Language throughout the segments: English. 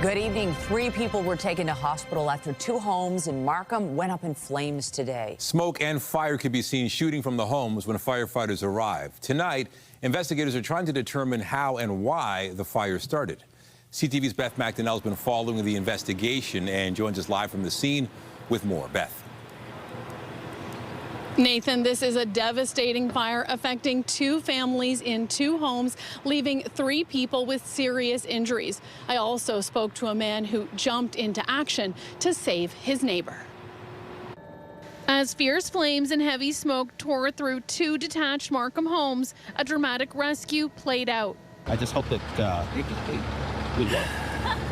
Good evening. 3 people were taken to hospital after 2 homes in Markham went up in flames today. Smoke and fire could be seen shooting from the homes when firefighters arrived. Tonight, investigators are trying to determine how and why the fire started. CTV's Beth McDonnell has been following the investigation and joins us live from the scene with more. Beth. Nathan, this is a devastating fire affecting 2 families in 2 homes, leaving 3 people with serious injuries. I also spoke to a man who jumped into action to save his neighbor. As fierce flames and heavy smoke tore through 2 detached Markham homes, a dramatic rescue played out. I just hope that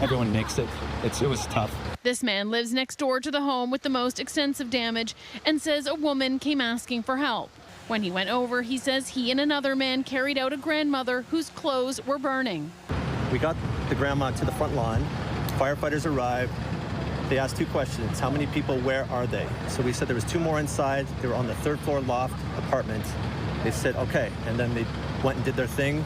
everyone makes it. It was tough. This man lives next door to the home with the most extensive damage and says a woman came asking for help. When he went over, he says he and another man carried out a grandmother whose clothes were burning. We got the grandma to the front lawn. Firefighters arrived. They asked 2 questions. How many people? Where are they? So we said there was 2 more inside. They were on the 3rd floor loft apartment. They said, okay. And then they went and did their thing.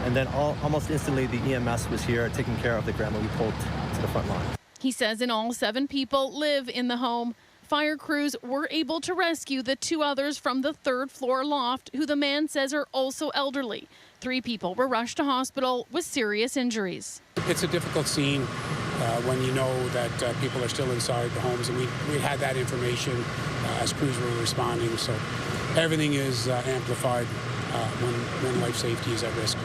And then almost instantly, the EMS was here taking care of the grandma. We pulled to the front lawn. He says in all 7 people live in the home. Fire crews were able to rescue the 2 others from the 3rd floor loft, who the man says are also elderly. 3 people were rushed to hospital with serious injuries. It's a difficult scene when you know that people are still inside the homes, and we had that information as crews were responding. So everything is amplified when life safety is at risk.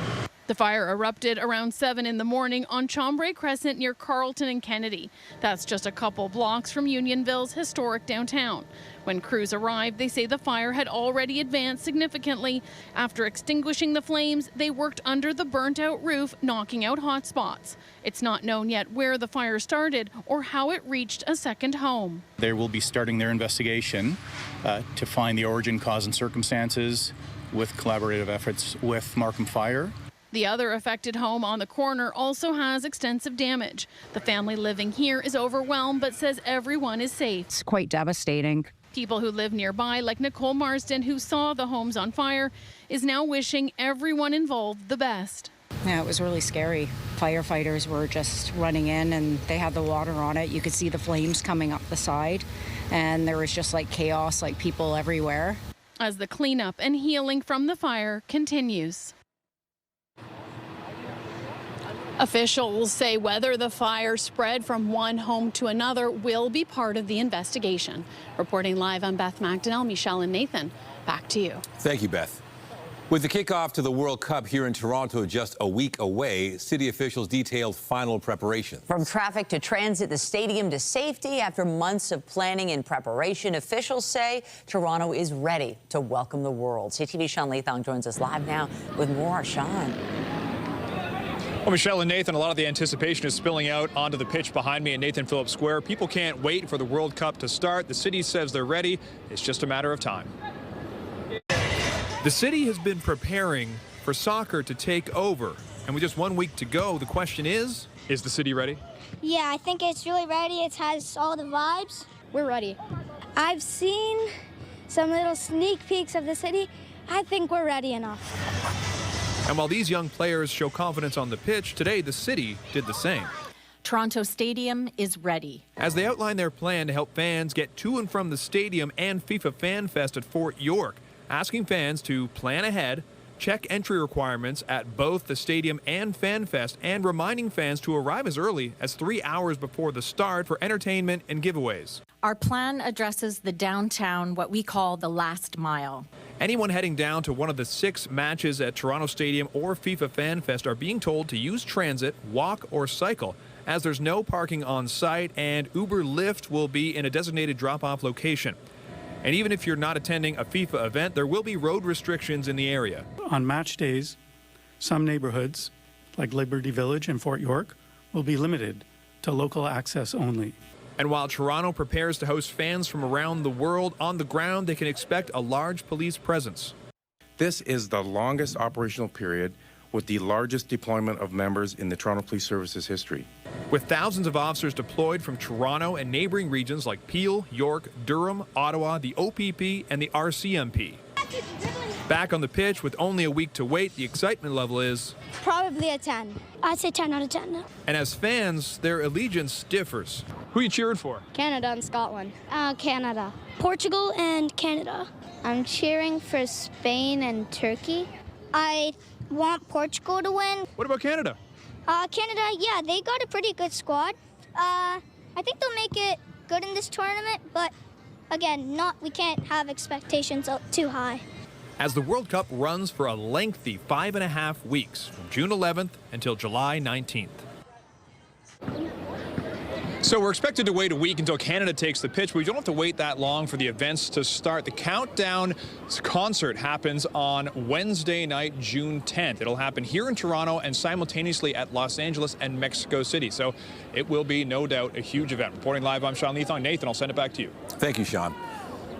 The fire erupted around 7 in the morning on Chambray Crescent near Carlton and Kennedy. That's just a couple blocks from Unionville's historic downtown. When crews arrived, they say the fire had already advanced significantly. After extinguishing the flames, they worked under the burnt-out roof, knocking out hot spots. It's not known yet where the fire started or how it reached a second home. They will be starting their investigation to find the origin, cause, and circumstances with collaborative efforts with Markham Fire. The other affected home on the corner also has extensive damage. The family living here is overwhelmed but says everyone is safe. It's quite devastating. People who live nearby, like Nicole Marsden, who saw the homes on fire, is now wishing everyone involved the best. Yeah, it was really scary. Firefighters were just running in and they had the water on it. You could see the flames coming up the side and there was just like chaos, like people everywhere. As the cleanup and healing from the fire continues. Officials say whether the fire spread from one home to another will be part of the investigation. Reporting live, I'm Beth McDonnell. Michelle and Nathan, back to you. Thank you, Beth. With the kickoff to the World Cup here in Toronto just a week away, city officials detailed final preparations. From traffic to transit, the stadium to safety, after months of planning and preparation, officials say Toronto is ready to welcome the world. CTV's Sean Lathong joins us live now with more. Sean. Well, Michelle and Nathan, a lot of the anticipation is spilling out onto the pitch behind me at Nathan Phillips Square. People can't wait for the World Cup to start. The city says they're ready. It's just a matter of time. The city has been preparing for soccer to take over. And with just 1 week to go, the question is the city ready? Yeah, I think it's really ready. It has all the vibes. We're ready. I've seen some little sneak peeks of the city. I think we're ready enough. And while these young players show confidence on the pitch, today the city did the same. Toronto Stadium is ready. As they outline their plan to help fans get to and from the stadium and FIFA Fan Fest at Fort York, asking fans to plan ahead, check entry requirements at both the stadium and Fan Fest, and reminding fans to arrive as early as 3 hours before the start for entertainment and giveaways. Our plan addresses the downtown, what we call the last mile. Anyone heading down to one of the 6 matches at Toronto Stadium or FIFA Fan Fest are being told to use transit, walk, or cycle, as there's no parking on site and Uber Lyft will be in a designated drop-off location. And even if you're not attending a FIFA event, there will be road restrictions in the area. On match days, some neighborhoods, like Liberty Village and Fort York, will be limited to local access only. And while Toronto prepares to host fans from around the world, on the ground they can expect a large police presence. This is the longest operational period with the largest deployment of members in the Toronto Police Service's history. With thousands of officers deployed from Toronto and neighboring regions like Peel, York, Durham, Ottawa, the OPP, and the RCMP. Back on the pitch with only a week to wait, the excitement level is... Probably a 10. I'd say 10 out of 10. And as fans, their allegiance differs. Who are you cheering for? Canada and Scotland. Canada. Portugal and Canada. I'm cheering for Spain and Turkey. I want Portugal to win. What about Canada? Canada, yeah, they got a pretty good squad. I think they'll make it good in this tournament, but again, we can't have expectations too high. As the World Cup runs for a lengthy 5.5 weeks, from June 11th until July 19th. So we're expected to wait a week until Canada takes the pitch, but we don't have to wait that long for the events to start. The Countdown concert happens on Wednesday night, June 10th. It'll happen here in Toronto and simultaneously at Los Angeles and Mexico City. So it will be, no doubt, a huge event. Reporting live, I'm Sean Leathong. Nathan, I'll send it back to you. Thank you, Sean.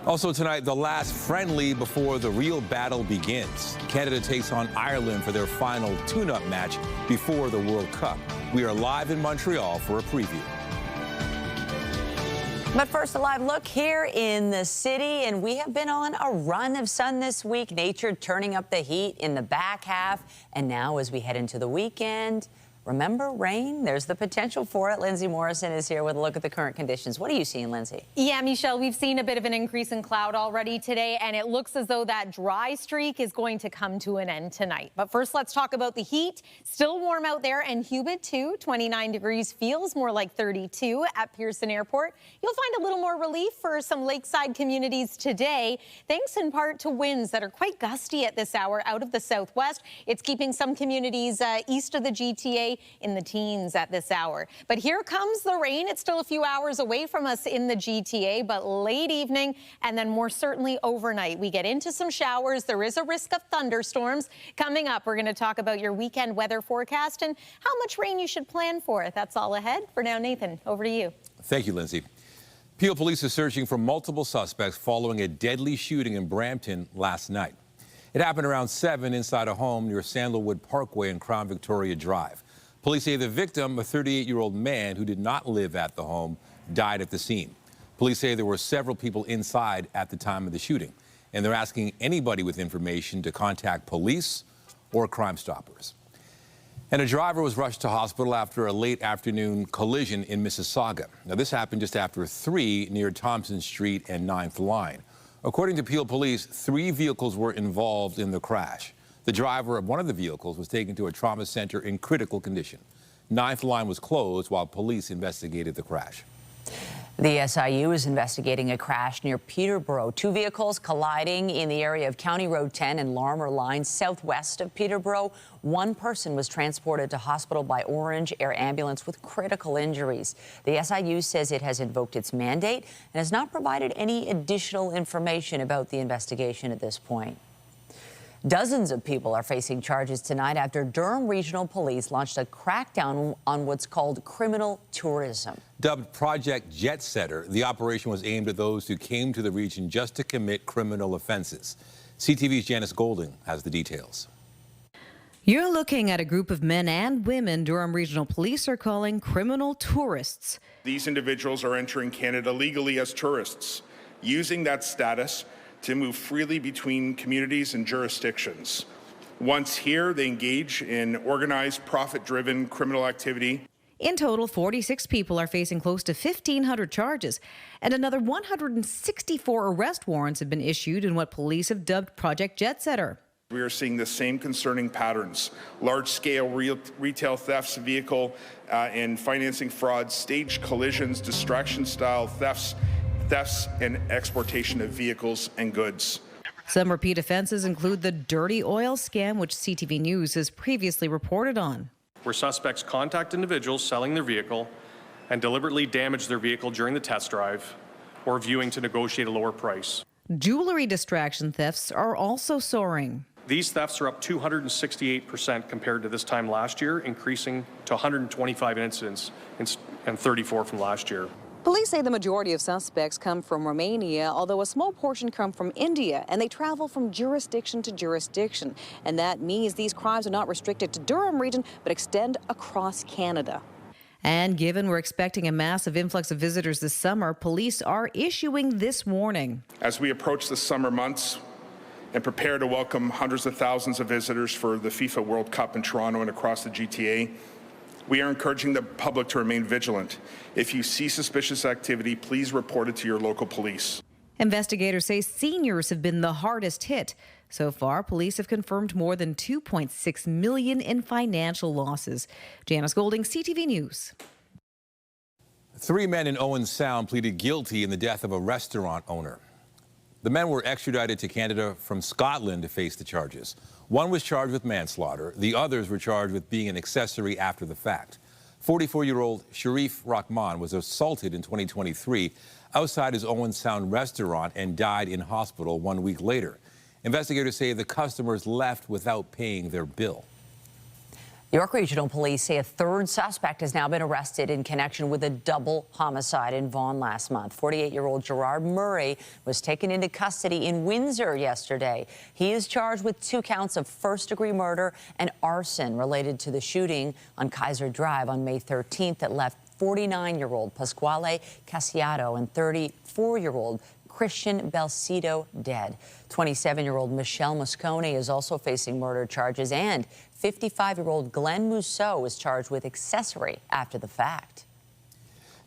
Also tonight, the last friendly before the real battle begins. Canada takes on Ireland for their final tune-up match before the World Cup. We are live in Montreal for a preview. But first, a live look here in the city, and we have been on a run of sun this week. Nature turning up the heat in the back half, and now as we head into the weekend, remember rain? There's the potential for it. Lindsay Morrison is here with a look at the current conditions. What are you seeing, Lindsay? Yeah, Michelle, we've seen a bit of an increase in cloud already today, and it looks as though that dry streak is going to come to an end tonight. But first, let's talk about the heat. Still warm out there and humid too. 29 degrees feels more like 32 at Pearson Airport. You'll find a little more relief for some lakeside communities today, thanks in part to winds that are quite gusty at this hour out of the southwest. It's keeping some communities east of the GTA in the teens at this hour. But here comes the rain. It's still a few hours away from us in the GTA, but late evening and then more certainly overnight. We get into some showers. There is a risk of thunderstorms. Coming up, we're going to talk about your weekend weather forecast and how much rain you should plan for. That's all ahead. For now, Nathan, over to you. Thank you, Lindsay. Peel police are searching for multiple suspects following a deadly shooting in Brampton last night. It happened around 7 inside a home near Sandalwood Parkway and Crown Victoria Drive. Police say the victim, a 38-year-old man who did not live at the home, died at the scene. Police say there were several people inside at the time of the shooting, and they're asking anybody with information to contact police or Crime Stoppers. And a driver was rushed to hospital after a late afternoon collision in Mississauga. Now, this happened just after 3 near Thompson Street and 9th Line. According to Peel Police, 3 vehicles were involved in the crash. The driver of one of the vehicles was taken to a trauma center in critical condition. 9th Line was closed while police investigated the crash. The SIU is investigating a crash near Peterborough. 2 vehicles colliding in the area of County Road 10 and Larmer Line southwest of Peterborough. 1 person was transported to hospital by Orange Air Ambulance with critical injuries. The SIU says it has invoked its mandate and has not provided any additional information about the investigation at this point. Dozens of people are facing charges tonight after Durham Regional Police launched a crackdown on what's called criminal tourism. Dubbed Project Jet Setter, the operation was aimed at those who came to the region just to commit criminal offenses. CTV's Janice Golding has the details. You're looking at a group of men and women Durham Regional Police are calling criminal tourists. These individuals are entering Canada legally as tourists, using that status to move freely between communities and jurisdictions. Once here, they engage in organized, profit-driven criminal activity. In total, 46 people are facing close to 1,500 charges, and another 164 arrest warrants have been issued in what police have dubbed Project Jet Setter. We are seeing the same concerning patterns: large-scale retail thefts, vehicle and financing frauds, staged collisions, distraction-style thefts, and exportation of vehicles and goods. Some repeat offenses include the dirty oil scam, which CTV News has previously reported on, where suspects contact individuals selling their vehicle and deliberately damage their vehicle during the test drive or viewing to negotiate a lower price. Jewelry distraction thefts are also soaring. These thefts are up 268% compared to this time last year, increasing to 125 incidents and 34 from last year. Police say the majority of suspects come from Romania, although a small portion come from India, and they travel from jurisdiction to jurisdiction. And that means these crimes are not restricted to Durham region, but extend across Canada. And given we're expecting a massive influx of visitors this summer, police are issuing this warning. As we approach the summer months, and prepare to welcome hundreds of thousands of visitors for the FIFA World Cup in Toronto and across the GTA, we are encouraging the public to remain vigilant. If you see suspicious activity, please report it to your local police. Investigators say seniors have been the hardest hit. So far, police have confirmed more than $2.6 million in financial losses. Janice Golding, CTV News. 3 men in Owen Sound pleaded guilty in the death of a restaurant owner. The men were extradited to Canada from Scotland to face the charges. One was charged with manslaughter. The others were charged with being an accessory after the fact. 44-year-old Sharif Rahman was assaulted in 2023 outside his Owen Sound restaurant and died in hospital 1 week later. Investigators say the customers left without paying their bill. York Regional Police say a third suspect has now been arrested in connection with a double homicide in Vaughan last month. 48-year-old Gerard Murray was taken into custody in Windsor yesterday. He is charged with 2 counts of first-degree murder and arson related to the shooting on Kaiser Drive on May 13th that left 49-year-old Pasquale Casiato and 34-year-old Christian Belcito dead. 27-year-old Michelle Moscone is also facing murder charges, and 55-year-old Glenn Mousseau is charged with accessory after the fact.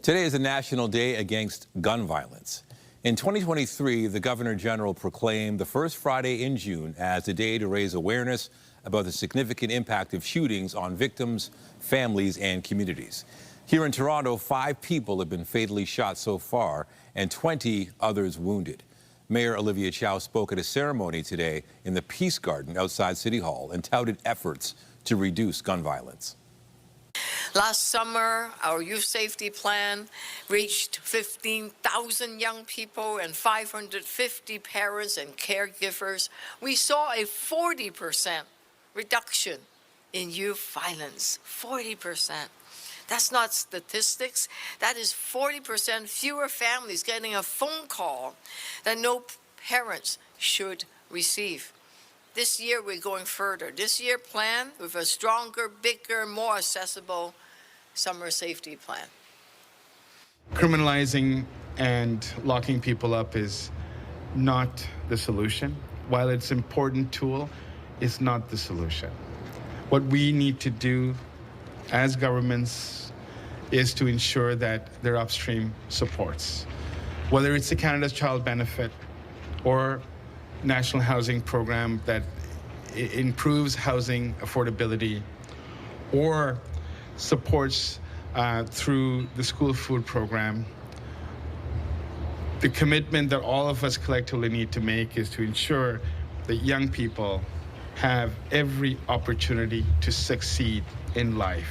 Today is a National Day Against Gun Violence. In 2023, the Governor General proclaimed the first Friday in June as a day to raise awareness about the significant impact of shootings on victims, families, and communities. Here in Toronto, 5 people have been fatally shot so far and 20 others wounded. Mayor Olivia Chow spoke at a ceremony today in the Peace Garden outside City Hall and touted efforts to reduce gun violence. Last summer, our youth safety plan reached 15,000 young people and 550 parents and caregivers. We saw a 40% reduction in youth violence, 40%. That's not statistics. That is 40% fewer families getting a phone call that no parents should receive. This year, we're going further. This year plan with a stronger, bigger, more accessible summer safety plan. Criminalizing and locking people up is not the solution. While it's an important tool, it's not the solution. What we need to do as governments is to ensure that there are upstream supports, whether it's the Canada's Child Benefit or National Housing Program that improves housing affordability, or supports through the school food program. The commitment that all of us collectively need to make is to ensure that young people have every opportunity to succeed in life.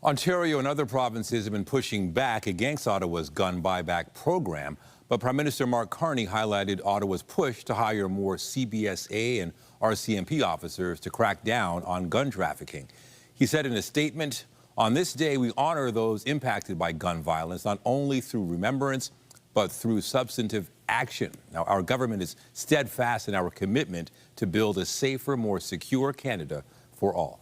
Ontario and other provinces have been pushing back against Ottawa's gun buyback program, but Prime Minister Mark Carney highlighted Ottawa's push to hire more CBSA and RCMP officers to crack down on gun trafficking. He said in a statement, "On this day, we honor those impacted by gun violence, not only through remembrance, but through substantive action." Now, our government is steadfast in our commitment to build a safer, more secure Canada for all.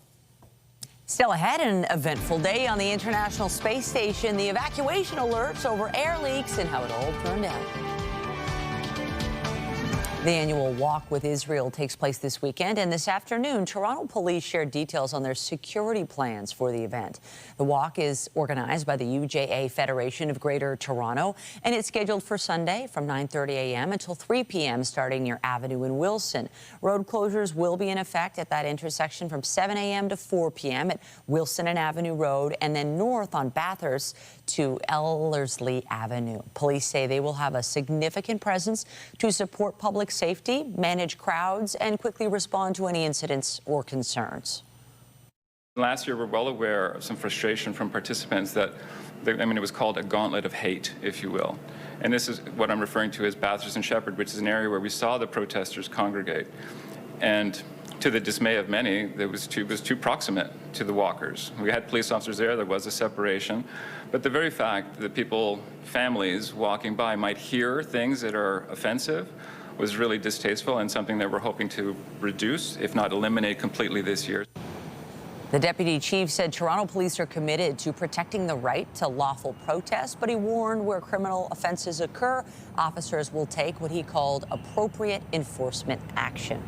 Still ahead, an eventful day on the International Space Station, the evacuation alerts over air leaks and how it all turned out. The annual Walk with Israel takes place this weekend, and this afternoon, Toronto police shared details on their security plans for the event. The walk is organized by the UJA Federation of Greater Toronto, and it's scheduled for Sunday from 9:30 a.m. until 3 p.m. starting near Avenue in Wilson. Road closures will be in effect at that intersection from 7 a.m. to 4 p.m. at Wilson and Avenue Road, and then north on Bathurst to Ellerslie Avenue. Police say they will have a significant presence to support public safety, manage crowds, and quickly respond to any incidents or concerns. Last year, we're well aware of some frustration from participants that, it was called a gauntlet of hate, if you will. And this is what I'm referring to as Bathurst and Shepherd, which is an area where we saw the protesters congregate. And to the dismay of many, it was too proximate to the walkers. We had police officers there was a separation. But the very fact that families walking by might hear things that are offensive was really distasteful and something that we're hoping to reduce, if not eliminate completely this year. The deputy chief said Toronto police are committed to protecting the right to lawful protest, but he warned where criminal offenses occur, officers will take what he called appropriate enforcement action.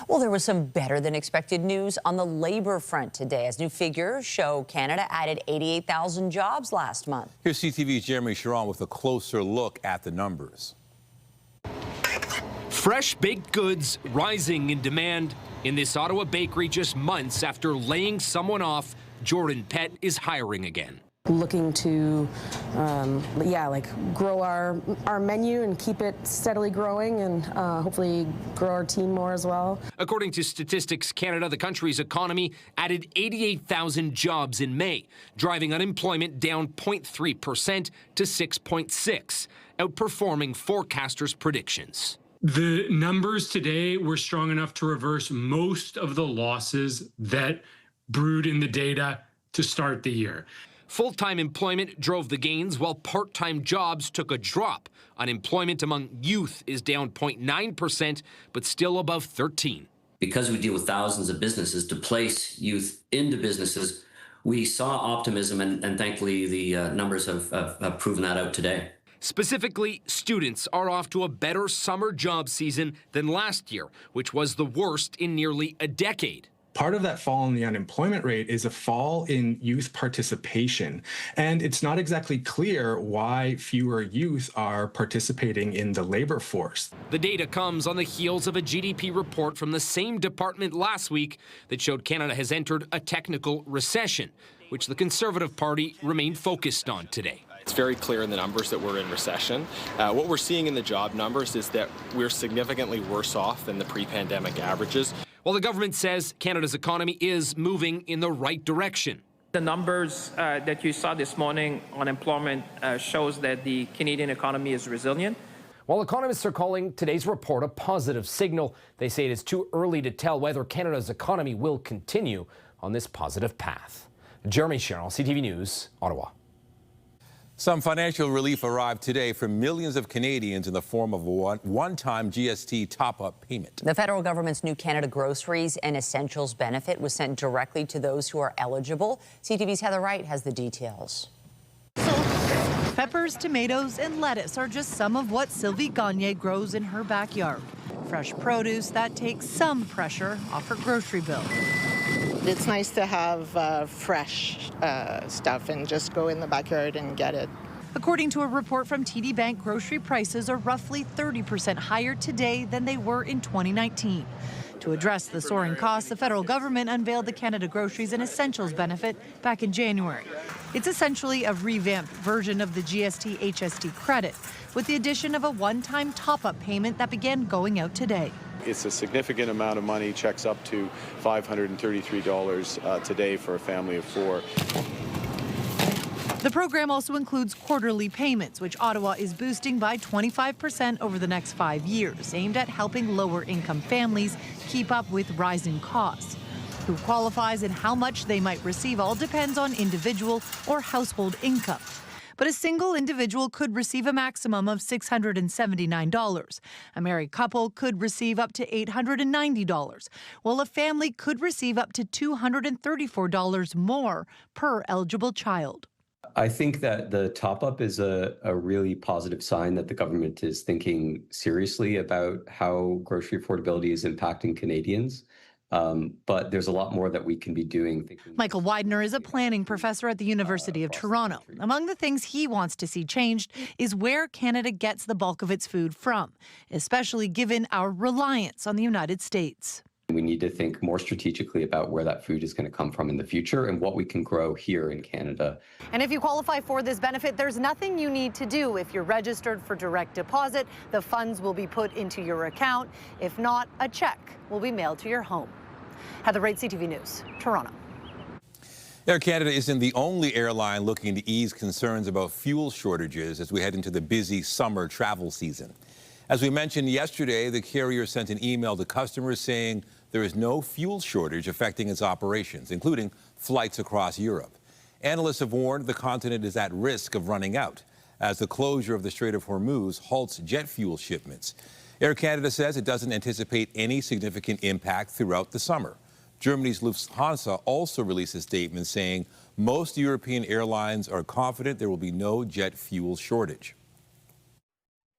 Well, there was some better than expected news on the labor front today, as new figures show Canada added 88,000 jobs last month. Here's CTV's Jeremy Sharon with a closer look at the numbers. Fresh baked goods rising in demand. In this Ottawa bakery, just months after laying someone off, Jordan Pett is hiring again. Looking to, grow our menu and keep it steadily growing, and hopefully grow our team more as well. According to Statistics Canada, the country's economy added 88,000 jobs in May, driving unemployment down 0.3% to 6.6%, outperforming forecasters' predictions. The numbers today were strong enough to reverse most of the losses that brewed in the data to start the year. Full-time employment drove the gains, while part-time jobs took a drop. Unemployment among youth is down 0.9%, but still above 13%. Because we deal with thousands of businesses, to place youth into businesses, we saw optimism, and thankfully the numbers have proven that out today. Specifically, students are off to a better summer job season than last year, which was the worst in nearly a decade. Part of that fall in the unemployment rate is a fall in youth participation. And it's not exactly clear why fewer youth are participating in the labor force. The data comes on the heels of a GDP report from the same department last week that showed Canada has entered a technical recession, which the Conservative Party remained focused on today. It's very clear in the numbers that we're in recession. What we're seeing in the job numbers is that we're significantly worse off than the pre-pandemic averages. While the government says Canada's economy is moving in the right direction. The numbers that you saw this morning on employment shows that the Canadian economy is resilient. While economists are calling today's report a positive signal, they say it is too early to tell whether Canada's economy will continue on this positive path. Jeremy Sherrill, CTV News, Ottawa. Some financial relief arrived today for millions of Canadians in the form of a one-time GST top-up payment. The federal government's new Canada Groceries and Essentials benefit was sent directly to those who are eligible. CTV's Heather Wright has the details. Peppers, tomatoes, and lettuce are just some of what Sylvie Gagne grows in her backyard. Fresh produce that takes some pressure off her grocery bill. It's nice to have fresh stuff and just go in the backyard and get it. According to a report from TD Bank, grocery prices are roughly 30% higher today than they were in 2019. To address the soaring costs, the federal government unveiled the Canada Groceries and Essentials benefit back in January. It's essentially a revamped version of the GST HST credit, with the addition of a one-time top-up payment that began going out today. It's a significant amount of money, checks up to $533 today for a family of four. The program also includes quarterly payments, which Ottawa is boosting by 25% over the next 5 years, aimed at helping lower-income families keep up with rising costs. Who qualifies and how much they might receive all depends on individual or household income. But a single individual could receive a maximum of $679. A married couple could receive up to $890, while a family could receive up to $234 more per eligible child. I think that the top-up is a really positive sign that the government is thinking seriously about how grocery affordability is impacting Canadians. But there's a lot more that we can be doing. Michael Widener is a planning professor at the University of Toronto. Among the things he wants to see changed is where Canada gets the bulk of its food from, especially given our reliance on the United States. We need to think more strategically about where that food is going to come from in the future and what we can grow here in Canada. And if you qualify for this benefit, there's nothing you need to do. If you're registered for direct deposit, the funds will be put into your account. If not, a check will be mailed to your home. Heather Wright, CTV News, Toronto. Air Canada isn't the only airline looking to ease concerns about fuel shortages as we head into the busy summer travel season. As we mentioned yesterday, the carrier sent an email to customers saying there is no fuel shortage affecting its operations, including flights across Europe. Analysts have warned the continent is at risk of running out as the closure of the Strait of Hormuz halts jet fuel shipments. Air Canada says it doesn't anticipate any significant impact throughout the summer. Germany's Lufthansa also released a statement saying most European airlines are confident there will be no jet fuel shortage.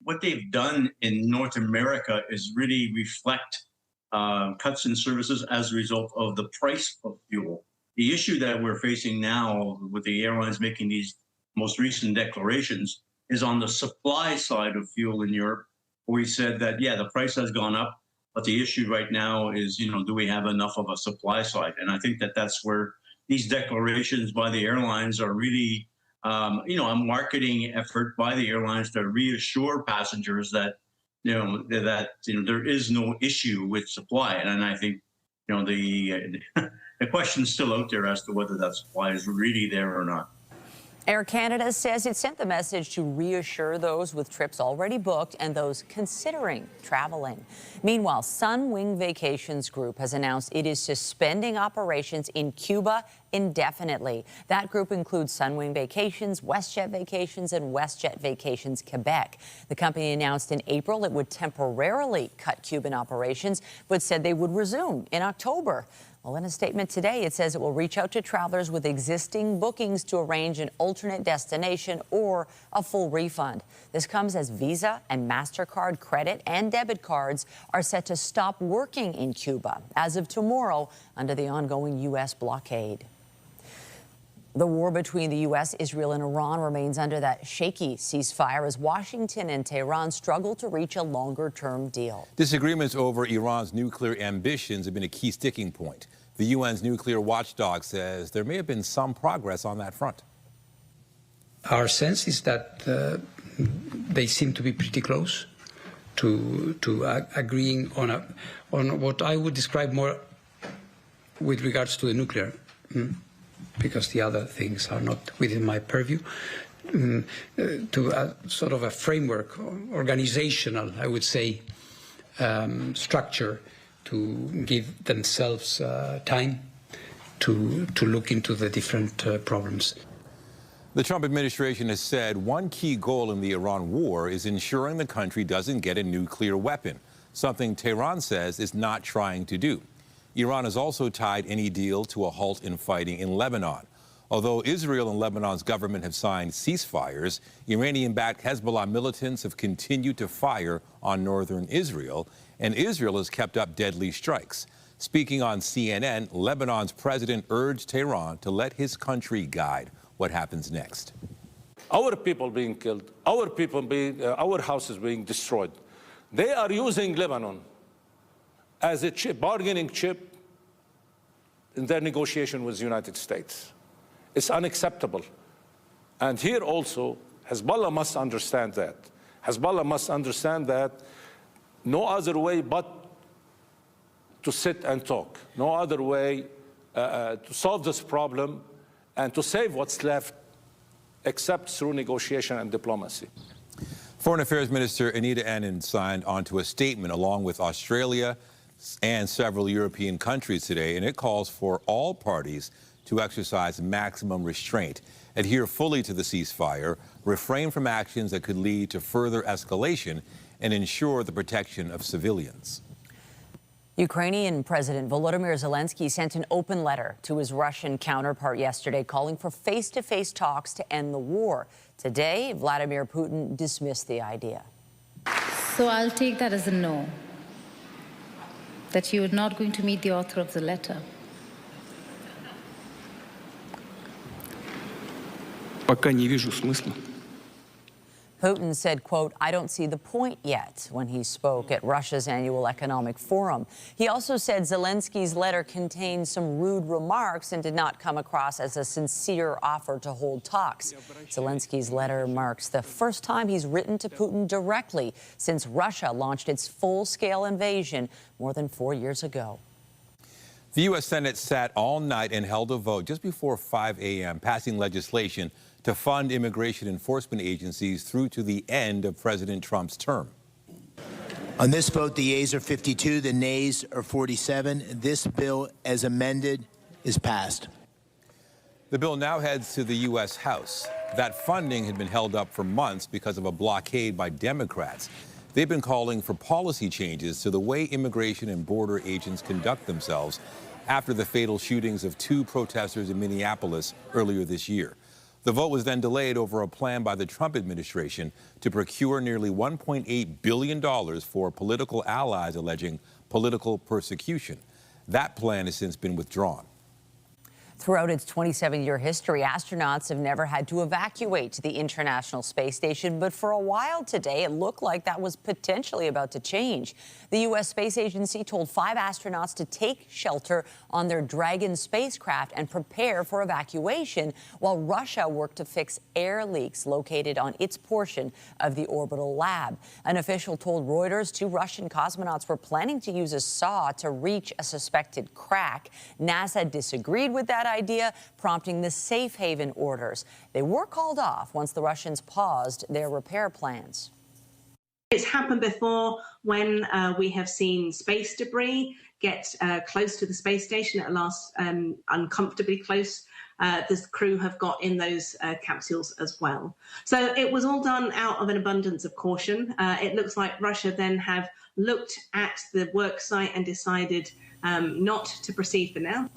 What they've done in North America is really reflect cuts in services as a result of the price of fuel. The issue that we're facing now with the airlines making these most recent declarations is on the supply side of fuel in Europe. We said that, yeah, the price has gone up, but the issue right now is, do we have enough of a supply side? And I think that that's where these declarations by the airlines are really, a marketing effort by the airlines to reassure passengers that, there is no issue with supply. And I think, the question's still out there as to whether that supply is really there or not. Air Canada says it sent the message to reassure those with trips already booked and those considering traveling. Meanwhile, Sunwing Vacations Group has announced it is suspending operations in Cuba indefinitely. That group includes Sunwing Vacations, WestJet Vacations, and WestJet Vacations Quebec. The company announced in April it would temporarily cut Cuban operations, but said they would resume in October. Well, in a statement today, it says it will reach out to travelers with existing bookings to arrange an alternate destination or a full refund. This comes as Visa and MasterCard credit and debit cards are set to stop working in Cuba as of tomorrow under the ongoing U.S. blockade. The war between the U.S., Israel, and Iran remains under that shaky ceasefire as Washington and Tehran struggle to reach a longer-term deal. Disagreements over Iran's nuclear ambitions have been a key sticking point. The UN's nuclear watchdog says there may have been some progress on that front. Our sense is that they seem to be pretty close to agreeing on what I would describe more with regards to the nuclear. Because the other things are not within my purview, to a sort of a framework, organizational, I would say, structure to give themselves time to look into the different problems. The Trump administration has said one key goal in the Iran war is ensuring the country doesn't get a nuclear weapon, something Tehran says is not trying to do. Iran has also tied any deal to a halt in fighting in Lebanon. Although Israel and Lebanon's government have signed ceasefires, Iranian-backed Hezbollah militants have continued to fire on northern Israel, and Israel has kept up deadly strikes. Speaking on CNN, Lebanon's president urged Tehran to let his country guide what happens next. Our people being killed, our houses being destroyed. They are using Lebanon as a bargaining chip in their negotiation with the United States. It's unacceptable. And here also, Hezbollah must understand that. Hezbollah must understand that no other way but to sit and talk, no other way to solve this problem and to save what's left except through negotiation and diplomacy. Foreign Affairs Minister Anita Anand signed onto a statement along with Australia and several European countries today, and it calls for all parties to exercise maximum restraint, adhere fully to the ceasefire, refrain from actions that could lead to further escalation, and ensure the protection of civilians. Ukrainian President Volodymyr Zelensky sent an open letter to his Russian counterpart yesterday calling for face-to-face talks to end the war. Today, Vladimir Putin dismissed the idea. So I'll take that as a no, that you are not going to meet the author of the letter. Пока не вижу смысла. Putin said, quote, "I don't see the point yet," when he spoke at Russia's annual economic forum. He also said Zelensky's letter contained some rude remarks and did not come across as a sincere offer to hold talks. Zelensky's letter marks the first time he's written to Putin directly since Russia launched its full-scale invasion more than 4 years ago. The U.S. Senate sat all night and held a vote just before 5 a.m., passing legislation to fund immigration enforcement agencies through to the end of President Trump's term. On this vote, the yeas are 52, the nays are 47. This bill, as amended, is passed. The bill now heads to the U.S. House. That funding had been held up for months because of a blockade by Democrats. They've been calling for policy changes to the way immigration and border agents conduct themselves after the fatal shootings of 2 protesters in Minneapolis earlier this year. The vote was then delayed over a plan by the Trump administration to procure nearly $1.8 billion for political allies alleging political persecution. That plan has since been withdrawn. Throughout its 27-year history, astronauts have never had to evacuate the International Space Station, but for a while today, it looked like that was potentially about to change. The U.S. Space Agency told 5 astronauts to take shelter on their Dragon spacecraft and prepare for evacuation, while Russia worked to fix air leaks located on its portion of the orbital lab. An official told Reuters 2 Russian cosmonauts were planning to use a saw to reach a suspected crack. NASA disagreed with that idea, prompting the safe haven orders. They were called off once the Russians paused their repair plans. It's happened before when we have seen space debris get close to the space station. At last, uncomfortably close. The crew have got in those capsules as well. So it was all done out of an abundance of caution. It looks like Russia then have looked at the work site and decided not to proceed for now.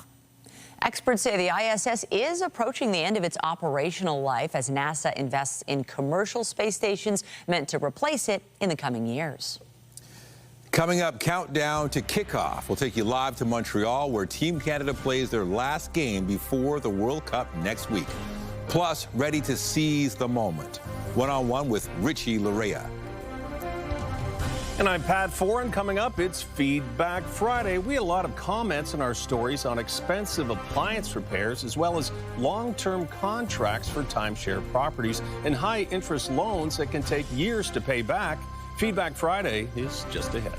Experts say the ISS is approaching the end of its operational life as NASA invests in commercial space stations meant to replace it in the coming years. Coming up, countdown to kickoff. We'll take you live to Montreal, where Team Canada plays their last game before the World Cup next week. Plus, ready to seize the moment. One-on-one with Richie Laryea. And I'm Pat Foran. Coming up, it's Feedback Friday. We had a lot of comments in our stories on expensive appliance repairs, as well as long-term contracts for timeshare properties and high-interest loans that can take years to pay back. Feedback Friday is just ahead.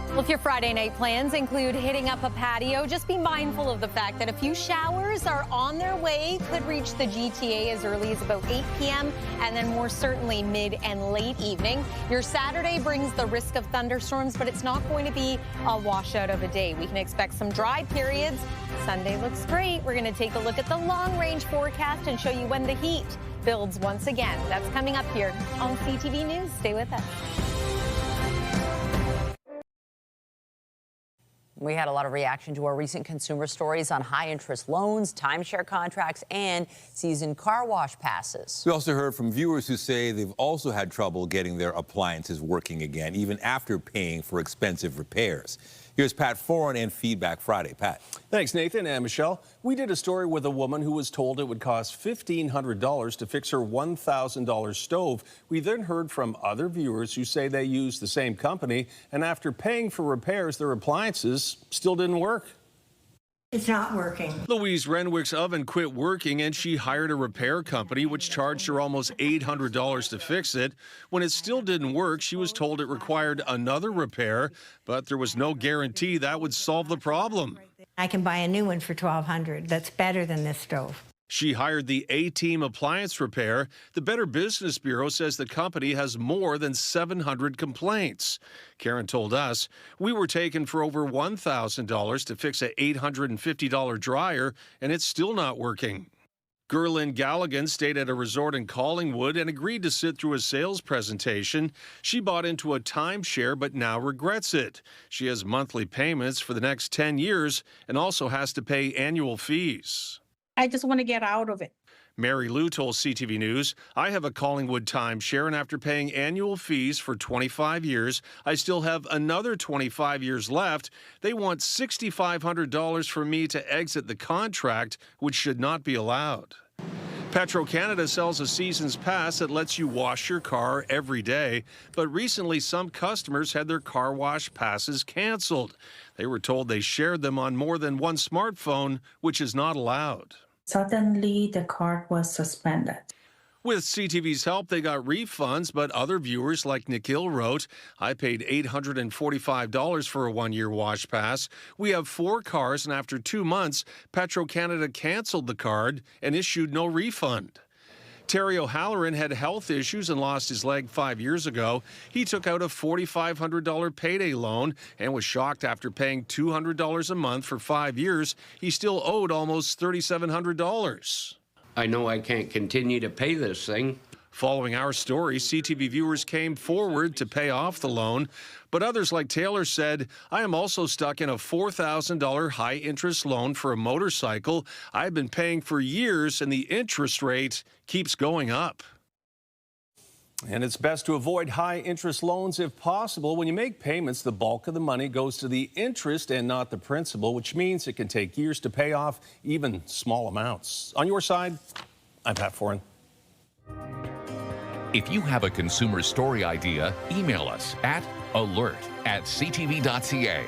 Well, if your Friday night plans include hitting up a patio, just be mindful of the fact that a few showers are on their way, could reach the GTA as early as about 8 p.m. and then more certainly mid and late evening. Your Saturday brings the risk of thunderstorms, but it's not going to be a washout of a day. We can expect some dry periods. Sunday looks great. We're going to take a look at the long-range forecast and show you when the heat builds once again. That's coming up here on CTV News. Stay with us. We had a lot of reaction to our recent consumer stories on high-interest loans, timeshare contracts, and season car wash passes. We also heard from viewers who say they've also had trouble getting their appliances working again, even after paying for expensive repairs. Here's Pat Foran and Feedback Friday. Pat. Thanks, Nathan and Michelle. We did a story with a woman who was told it would cost $1,500 to fix her $1,000 stove. We then heard from other viewers who say they use the same company, and after paying for repairs, their appliances still didn't work. It's not working. Louise Renwick's oven quit working, and she hired a repair company, which charged her almost $800 to fix it. When it still didn't work, she was told it required another repair, but there was no guarantee that would solve the problem. I can buy a new one for $1,200. That's better than this stove. She hired the A-Team Appliance Repair. The Better Business Bureau says the company has more than 700 complaints. Karen told us, we were taken for over $1,000 to fix an $850 dryer, and it's still not working. Gerlin Galligan stayed at a resort in Collingwood and agreed to sit through a sales presentation. She bought into a timeshare but now regrets it. She has monthly payments for the next 10 years and also has to pay annual fees. I just want to get out of it. Mary Lou told CTV News, I have a Collingwood timeshare, and after paying annual fees for 25 years, I still have another 25 years left. They want $6,500 for me to exit the contract, which should not be allowed. Petro-Canada sells a season's pass that lets you wash your car every day, but recently some customers had their car wash passes canceled. They were told they shared them on more than one smartphone, which is not allowed. Suddenly, the card was suspended. With CTV's help, they got refunds, but other viewers like Nikhil wrote, I paid $845 for a one-year wash pass. We have 4 cars, and after 2 months, Petro-Canada canceled the card and issued no refund. Terry O'Halloran had health issues and lost his leg 5 years ago. He took out a $4,500 payday loan and was shocked after paying $200 a month for 5 years. He still owed almost $3,700. I know I can't continue to pay this thing. Following our story, CTV viewers came forward to pay off the loan, but others like Taylor said, I am also stuck in a $4,000 high-interest loan for a motorcycle I've been paying for years, and the interest rate keeps going up. And it's best to avoid high-interest loans if possible. When you make payments, the bulk of the money goes to the interest and not the principal, which means it can take years to pay off even small amounts. On your side, I'm Pat Foran. If you have a consumer story idea, email us at alert@ctv.ca.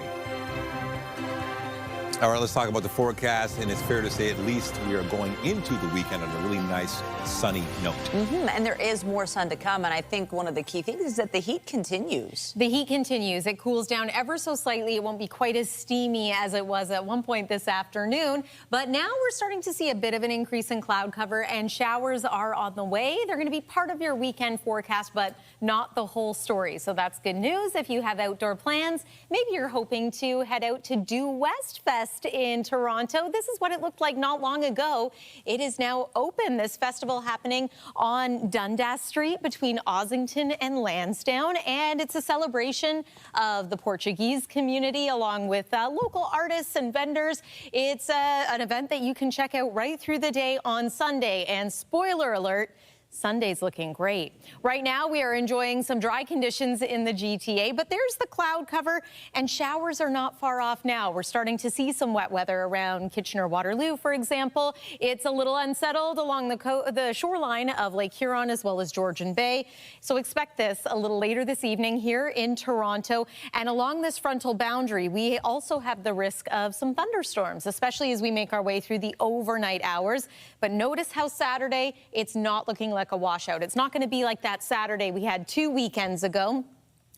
All right, let's talk about the forecast, and it's fair to say at least we are going into the weekend on a really nice sunny note. And there is more sun to come, and I think one of the key things is that the heat continues. The heat continues. It cools down ever so slightly. It won't be quite as steamy as it was at one point this afternoon, but now we're starting to see a bit of an increase in cloud cover, and showers are on the way. They're going to be part of your weekend forecast, but not the whole story. So that's good news if you have outdoor plans. Maybe you're hoping to head out to Due West Fest in Toronto. This is what it looked like not long ago. It is now open. This festival happening on Dundas Street between Ossington and Lansdowne, and it's a celebration of the Portuguese community along with local artists and vendors. It's an event that you can check out right through the day on Sunday, and spoiler alert, Sunday's looking great. Right now, we are enjoying some dry conditions in the GTA, but there's the cloud cover, and showers are not far off now. We're starting to see some wet weather around Kitchener-Waterloo, for example. It's a little unsettled along the shoreline of Lake Huron as well as Georgian Bay. So expect this a little later this evening here in Toronto. And along this frontal boundary, we also have the risk of some thunderstorms, especially as we make our way through the overnight hours. But notice how Saturday, it's not looking like a washout. It's not going to be like that Saturday we had 2 weekends ago.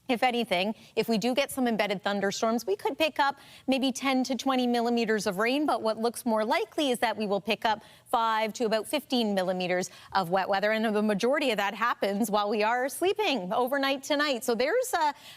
If anything, if we do get some embedded thunderstorms, we could pick up maybe 10 to 20 millimeters of rain, but what looks more likely is that we will pick up 5 to about 15 millimeters of wet weather, and the majority of that happens while we are sleeping overnight tonight. So there's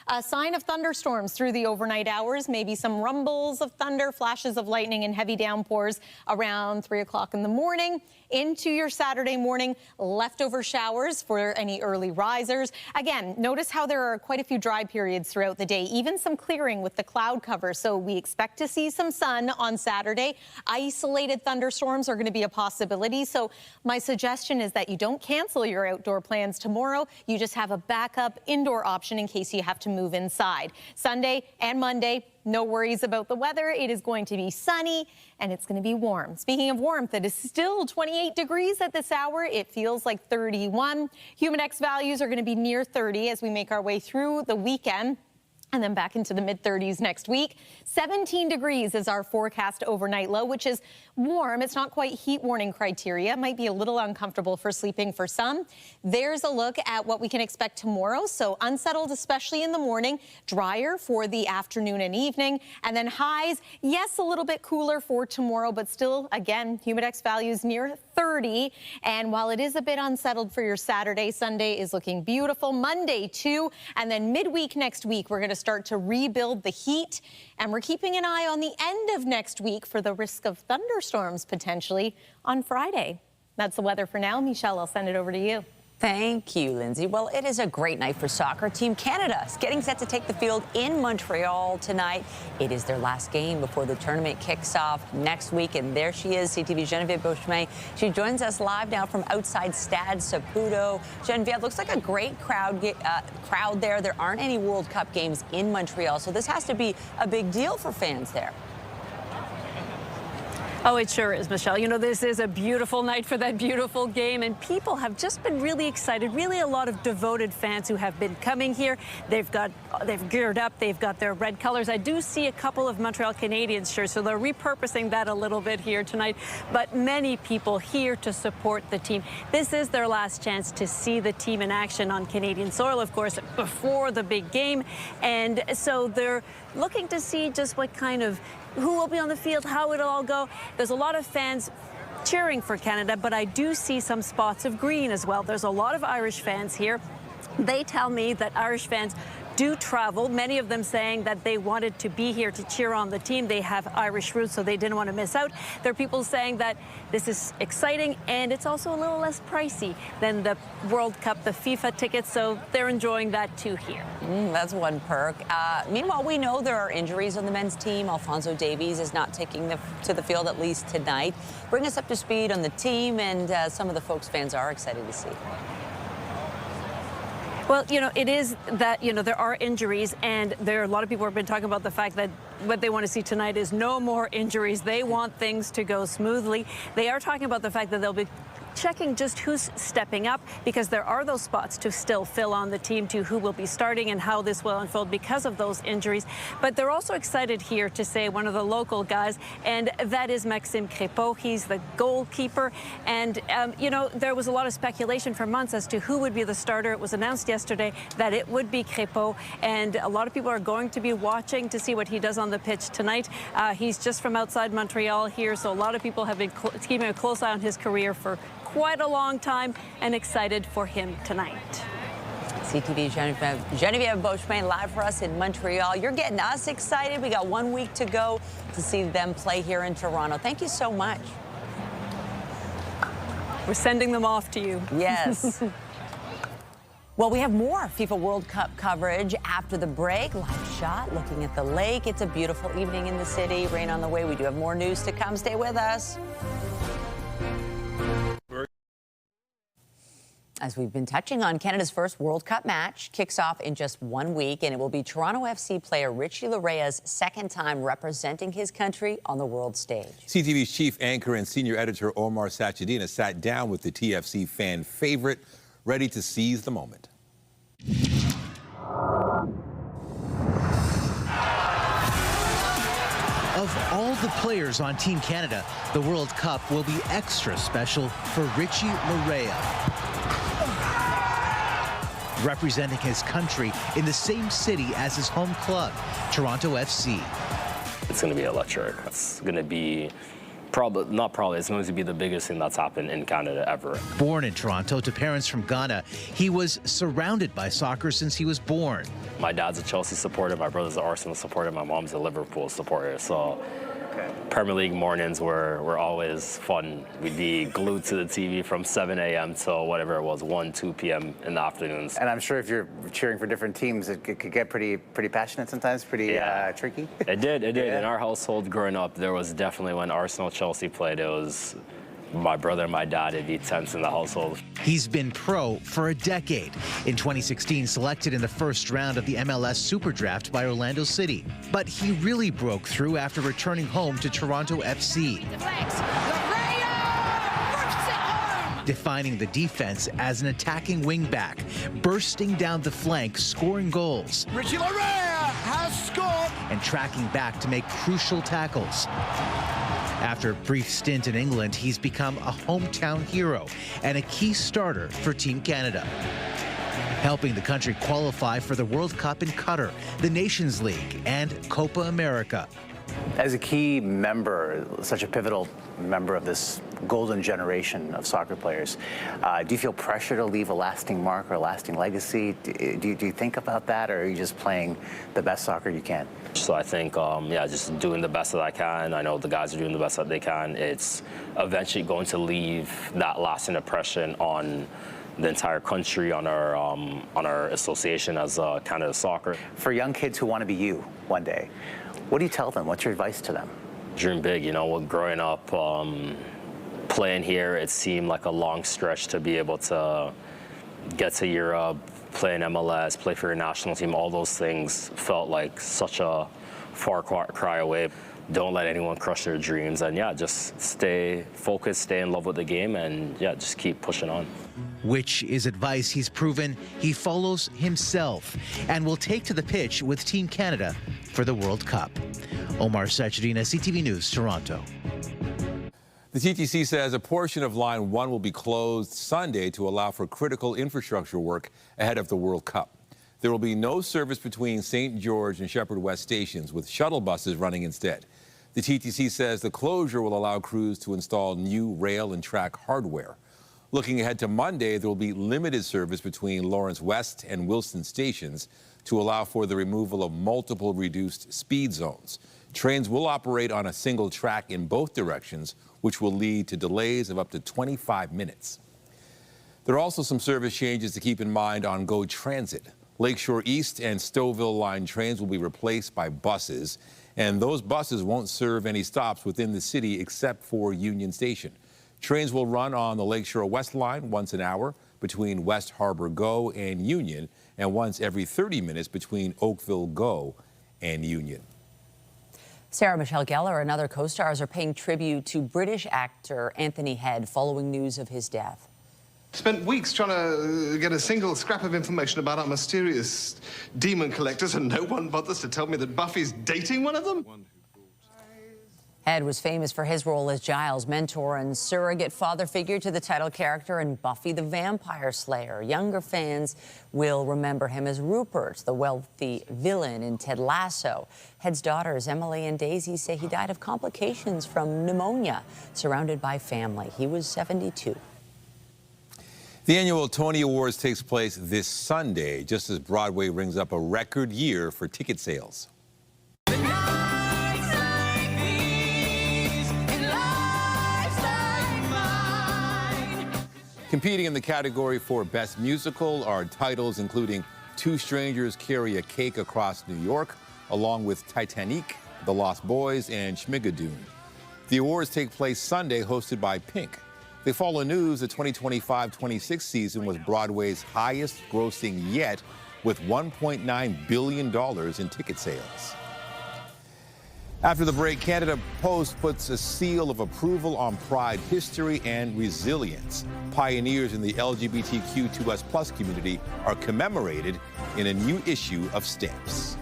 a sign of thunderstorms through the overnight hours, maybe some rumbles of thunder, flashes of lightning, and heavy downpours around 3 o'clock in the morning. Into your Saturday morning, leftover showers for any early risers. Again, notice how there are quite a few dry periods throughout the day, even some clearing with the cloud cover. So we expect to see some sun on Saturday. Isolated thunderstorms are going to be a possibility. So my suggestion is that you don't cancel your outdoor plans tomorrow. You just have a backup indoor option in case you have to move inside. Sunday and Monday, no worries about the weather. It is going to be sunny and it's going to be warm. Speaking of warmth, it is still 28 degrees at this hour. It feels like 31. Humidex values are going to be near 30 as we make our way through the weekend, and then back into the mid-30s next week. 17 degrees is our forecast overnight low, which is warm. It's not quite heat warning criteria. It might be a little uncomfortable for sleeping for some. There's a look at what we can expect tomorrow. So unsettled, especially in the morning, drier for the afternoon and evening. And then highs, yes, a little bit cooler for tomorrow, but still, again, humidex values near 30. And while it is a bit unsettled for your Saturday, Sunday is looking beautiful. Monday, too. And then midweek next week, we're going to start to rebuild the heat, and we're keeping an eye on the end of next week for the risk of thunderstorms potentially on Friday. That's the weather for now. Michelle, I'll send it over to you. Thank you, Lindsay. Well, it is a great night for soccer. Team Canada is getting set to take the field in Montreal tonight. It is their last game before the tournament kicks off next week. And there she is, CTV's Genevieve Beauchemin. She joins us live now from outside Stade Saputo. Genevieve, looks like a great crowd there. There aren't any World Cup games in Montreal, so this has to be a big deal for fans there. Oh, it sure is, Michelle. You know, this is a beautiful night for that beautiful game, and people have just been really excited. Really a lot of devoted fans who have been coming here. They've geared up. They've got their red colors. I do see a couple of Montreal Canadiens shirts, so they're repurposing that a little bit here tonight. But many people here to support the team. This is their last chance to see the team in action on Canadian soil, of course, before the big game. And so they're looking to see just what kind of who will be on the field, how it'll all go. There's a lot of fans cheering for Canada, but I do see some spots of green as well. There's a lot of Irish fans here. They tell me that Irish fans do travel, many of them saying that they wanted to be here to cheer on the team. They have Irish roots, so they didn't want to miss out. There are people saying that this is exciting, and it's also a little less pricey than the World Cup, the FIFA tickets, so they're enjoying that too here. That's one perk. Meanwhile, we know there are injuries on the men's team. Alphonso Davies is not taking to the field, at least tonight. Bring us up to speed on the team and some of the folks fans are excited to see. Well, you know, it is that, you know, there are injuries, and there are a lot of people who have been talking about the fact that what they want to see tonight is no more injuries. They want things to go smoothly. They are talking about the fact that they'll be checking just who's stepping up, because there are those spots to still fill on the team to who will be starting and how this will unfold because of those injuries. But they're also excited here to say one of the local guys, and that is Maxime Crépeau. He's the goalkeeper. And, you know, there was a lot of speculation for months as to who would be the starter. It was announced yesterday that it would be Crépeau, and a lot of people are going to be watching to see what he does on the pitch tonight. He's just from outside Montreal here, so a lot of people have been keeping a close eye on his career for quite a long time and excited for him tonight. CTV Genevieve Beauchemin live for us in Montreal. You're getting us excited. We got 1 week to go to see them play here in Toronto. Thank you so much. We're sending them off to you. Yes. Well, we have more FIFA World Cup coverage after the break. Live shot looking at the lake. It's a beautiful evening in the city. Rain on the way. We do have more news to come. Stay with us. As we've been touching on, Canada's first World Cup match kicks off in just 1 week, and it will be Toronto FC player Richie Laryea's second time representing his country on the world stage. CTV's chief anchor and senior editor Omar Sachedina sat down with the TFC fan favorite, ready to seize the moment. Of all the players on Team Canada, the World Cup will be extra special for Richie Laryea, representing his country in the same city as his home club, Toronto FC. It's going to be electric. It's going to be it's going to be the biggest thing that's happened in Canada ever. Born in Toronto to parents from Ghana, he was surrounded by soccer since he was born. My dad's a Chelsea supporter, my brother's an Arsenal supporter, my mom's a Liverpool supporter. So Premier League mornings were always fun. We'd be glued to the TV from 7 a.m. till whatever it was, 1, 2 p.m. in the afternoons. And I'm sure if you're cheering for different teams, it could get pretty passionate sometimes, pretty tricky. It did. Yeah. In our household growing up, there was definitely when Arsenal-Chelsea played, it was my brother and my dad, it'd be tense in the household. He's been pro for a decade. In 2016, selected in the first round of the MLS Super Draft by Orlando City. But he really broke through after returning home to Toronto FC. Defining the defense as an attacking wingback, bursting down the flank, scoring goals. Richie Laryea has scored! And tracking back to make crucial tackles. After a brief stint in England, he's become a hometown hero and a key starter for Team Canada, helping the country qualify for the World Cup in Qatar, the Nations League, and Copa America. As a key member, such a pivotal member of this golden generation of soccer players, do you feel pressure to leave a lasting mark or a lasting legacy? Do you think about that, or are you just playing the best soccer you can? So I think, just doing the best that I can. I know the guys are doing the best that they can. It's eventually going to leave that lasting impression on the entire country, on our association as Canada Soccer. For young kids who want to be you one day, what do you tell them? What's your advice to them? Dream big. You know, growing up, playing here, it seemed like a long stretch to be able to get to Europe, play in MLS, play for your national team. All those things felt like such a far cry away. Don't let anyone crush their dreams, and just stay focused, stay in love with the game, and just keep pushing on. Which is advice he's proven he follows himself and will take to the pitch with Team Canada for the World Cup. Omar Sachedina, CTV News, Toronto. The TTC says a portion of Line 1 will be closed Sunday to allow for critical infrastructure work ahead of the World Cup. There will be no service between St. George and Shepherd West stations, with shuttle buses running instead. The TTC says the closure will allow crews to install new rail and track hardware. Looking ahead to Monday, there will be limited service between Lawrence West and Wilson stations to allow for the removal of multiple reduced speed zones. Trains will operate on a single track in both directions, which will lead to delays of up to 25 minutes. There are also some service changes to keep in mind on GO Transit. Lakeshore East and Stouffville line trains will be replaced by buses, and those buses won't serve any stops within the city except for Union Station. Trains will run on the Lakeshore West line once an hour between West Harbor GO and Union, and once every 30 minutes between Oakville GO and Union. Sarah Michelle Gellar and other co-stars are paying tribute to British actor Anthony Head following news of his death. Spent weeks trying to get a single scrap of information about our mysterious demon collectors, and no one bothers to tell me that Buffy's dating one of them? Head was famous for his role as Giles' mentor and surrogate father figure to the title character in Buffy the Vampire Slayer. Younger fans will remember him as Rupert, the wealthy villain in Ted Lasso. Head's daughters, Emily and Daisy, say he died of complications from pneumonia, surrounded by family. He was 72. The annual Tony Awards takes place this Sunday, just as Broadway rings up a record year for ticket sales. Competing in the category for Best Musical are titles including Two Strangers Carry a Cake Across New York, along with Titanic, The Lost Boys, and Schmigadoon. The awards take place Sunday, hosted by Pink. They follow news the 2025-26 season was Broadway's highest grossing yet, with $1.9 billion in ticket sales. After the break, Canada Post puts a seal of approval on Pride history and resilience. Pioneers in the LGBTQ2S+ community are commemorated in a new issue of Stamps.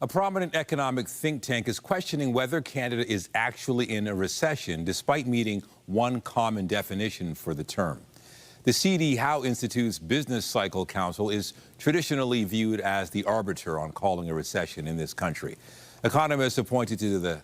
A prominent economic think tank is questioning whether Canada is actually in a recession, despite meeting one common definition for the term. The C.D. Howe Institute's Business Cycle Council is traditionally viewed as the arbiter on calling a recession in this country. Economists have pointed to the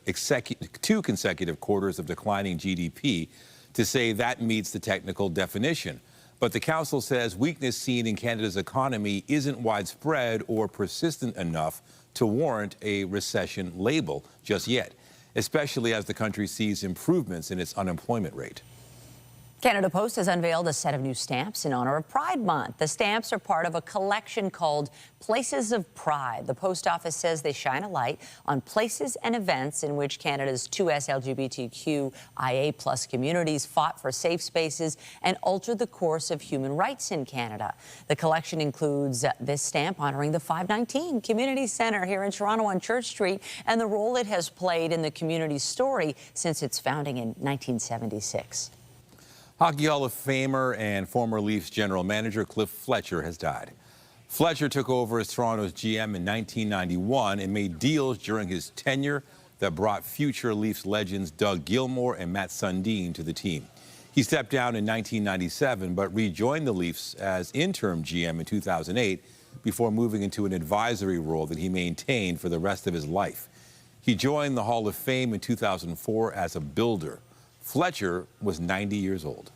two consecutive quarters of declining GDP to say that meets the technical definition. But the council says weakness seen in Canada's economy isn't widespread or persistent enough to warrant a recession label just yet, especially as the country sees improvements in its unemployment rate. Canada Post has unveiled a set of new stamps in honor of Pride Month. The stamps are part of a collection called Places of Pride. The post office says they shine a light on places and events in which Canada's 2S LGBTQIA+ communities fought for safe spaces and altered the course of human rights in Canada. The collection includes this stamp honoring the 519 Community Centre here in Toronto on Church Street and the role it has played in the community's story since its founding in 1976. Hockey Hall of Famer and former Leafs general manager Cliff Fletcher has died. Fletcher took over as Toronto's GM in 1991 and made deals during his tenure that brought future Leafs legends Doug Gilmour and Matt Sundin to the team. He stepped down in 1997 but rejoined the Leafs as interim GM in 2008 before moving into an advisory role that he maintained for the rest of his life. He joined the Hall of Fame in 2004 as a builder. Fletcher was 90 years old.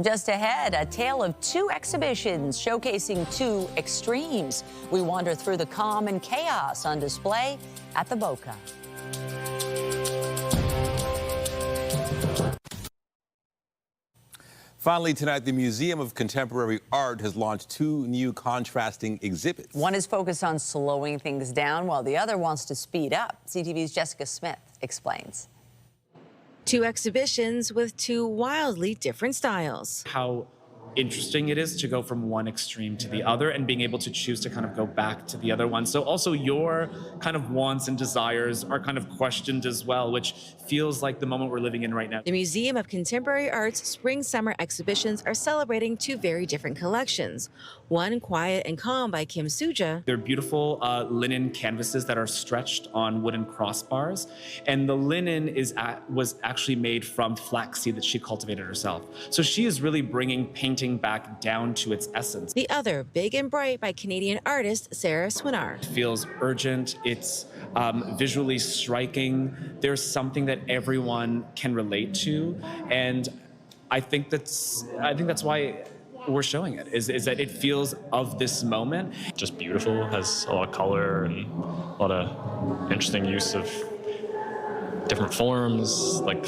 Just ahead, a tale of two exhibitions showcasing two extremes. We wander through the calm and chaos on display at the Boca. Finally tonight, the Museum of Contemporary Art has launched two new contrasting exhibits. One is focused on slowing things down, while the other wants to speed up. CTV's Jessica Smith explains. Two exhibitions with two wildly different styles. How interesting it is to go from one extreme to the other and being able to choose to kind of go back to the other one. So also your kind of wants and desires are kind of questioned as well, which feels like the moment we're living in right now. The Museum of Contemporary Art's spring-summer exhibitions are celebrating two very different collections. One, Quiet and Calm by Kim Suja. They're beautiful linen canvases that are stretched on wooden crossbars. And the linen was actually made from flaxseed that she cultivated herself. So she is really bringing painting painting back down to its essence. The other, Big and Bright by Canadian artist Sarah Swinard. It feels urgent. It's visually striking. There's something that everyone can relate to, and I think that's why we're showing it, is that it feels of this moment. Just beautiful, has a lot of color and a lot of interesting use of different forms, like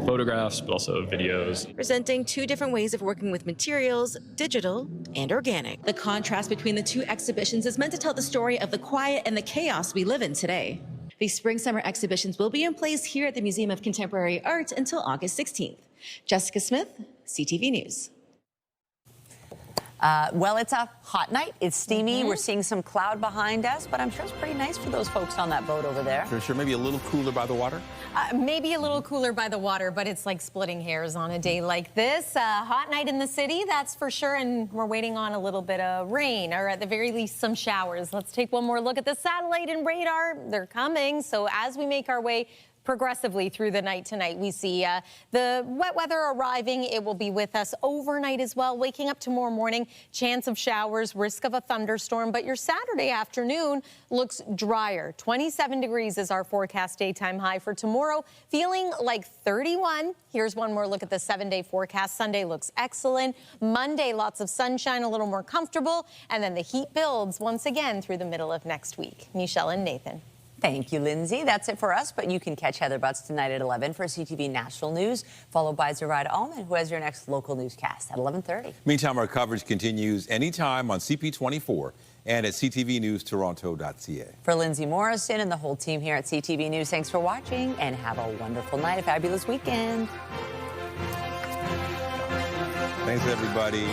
photographs, but also videos. Presenting two different ways of working with materials, digital and organic. The contrast between the two exhibitions is meant to tell the story of the quiet and the chaos we live in today. The spring-summer exhibitions will be in place here at the Museum of Contemporary Art until August 16th. Jessica Smith, CTV News. Well, it's a hot night. It's steamy. We're seeing some cloud behind us, but I'm sure it's pretty nice for those folks on that boat over there. For sure, maybe a little cooler by the water? Maybe a little cooler by the water, but it's like splitting hairs on a day like this. Hot night in the city, that's for sure, and we're waiting on a little bit of rain, or at the very least some showers. Let's take one more look at the satellite and radar. They're coming, so as we make our way progressively through the night tonight, we see the wet weather arriving. It will be with us overnight as well. Waking up tomorrow morning, chance of showers, risk of a thunderstorm, but your Saturday afternoon looks drier. 27 degrees is our forecast daytime high for tomorrow, feeling like 31. Here's one more look at the 7-day forecast. Sunday looks excellent. Monday, lots of sunshine, a little more comfortable, and then the heat builds once again through the middle of next week. Michelle and Nathan. Thank you, Lindsay. That's it for us, but you can catch Heather Butts tonight at 11 for CTV National News, followed by Zoraida Allman, who has your next local newscast at 11:30. Meantime, our coverage continues anytime on CP24 and at ctvnewstoronto.ca. For Lindsay Morrison and the whole team here at CTV News, thanks for watching and have a wonderful night, a fabulous weekend. Thanks, everybody.